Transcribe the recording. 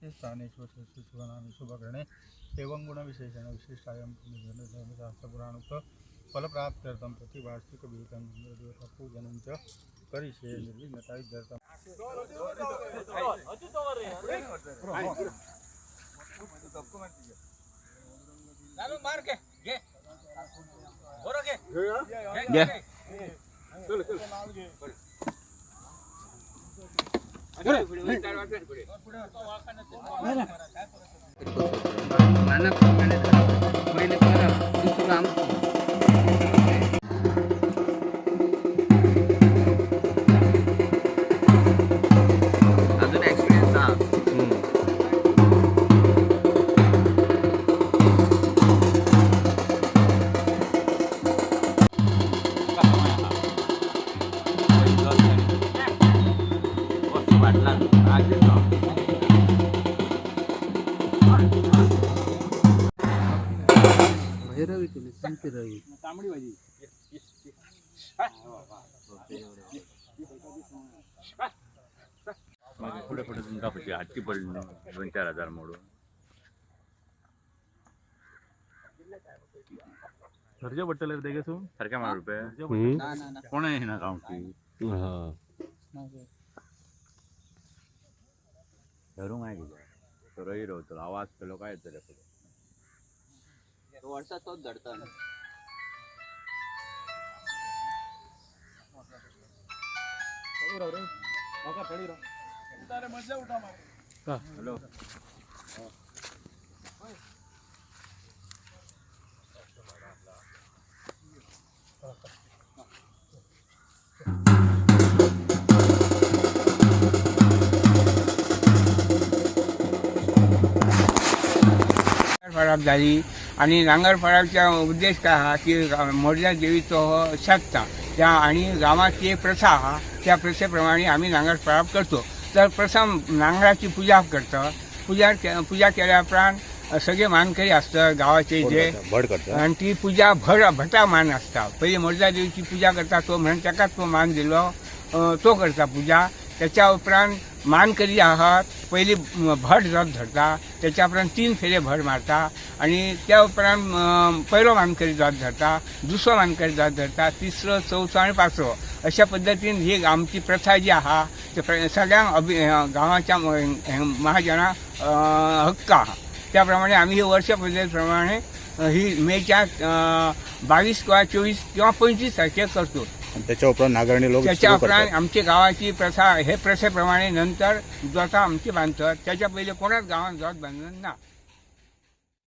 स्थानेश्वर शिशुनामी शुभकरणे एवं गुणविशेषण विशिष्टायां पुराणोक्त फलप्राप्त्यर्थं प्रतिवार्षिकविहितं पूजनं च करिष्ये निर्विघ्नतार्थं। अजून एक्सपिरियन्स हा भैरवी केली संती रवी तांबडी भाजी मग पुढे पुढे तुमका पैसे हाती पडले 2-4 हजार मोडून घरच्या बट्ट्याला देगे तू सारख्या मला रुपये कोण आहे ना काउंटी धरून आहे की तो रही राहतो आवाज केलो काय येतो पुढे वर्षा तोच धडता हॅलो फराब झाली आणि नांगर फराबचा उद्देश काय हा की मोरजा देवीचो शकता त्या आणि गावाची एक प्रथा हा त्या प्रथेप्रमाणे आम्ही नांगर फराब करतो. तर प्रथम नांगराची पूजा करतो. पूजा केल्या उपरांत सगळे मानकरी असतात गावाचे जे आणि ती पूजा भटा मान असता. पहिले मोरजा देवीची पूजा करता तो म्हणून त्याका तो मान दिलो तो करता पूजा. त्याच्या उपरांत मानकरी आहात पहिली भट जात धरता. त्याच्या उपरांत 3 फेरे भट मारता आणि त्या उपरांत पहिलो मानकरी जात धरता, दुसरो मानकरी जात धरता, तिसरो, चौथो आणि 5रो अशा पद्धतीन ही आमची प्रथा जी आहा ते सगळ्यांक गावाच्या महाजना हक्क आहा. त्याप्रमाणे आम्ही ही वर्ष पद्धतीप्रमाणे ही मेच्या 22 किंवा 24 किंवा 25 तारखेक करतो. त्याच्या उपरांत नागरणी लोक त्याच्या उपरांत आमची गावाची प्रथा हे प्रथेप्रमाणे नंतर जोता आमची बांधतात. त्याच्या पहिले कोणाच गावात जोत बांधत ना.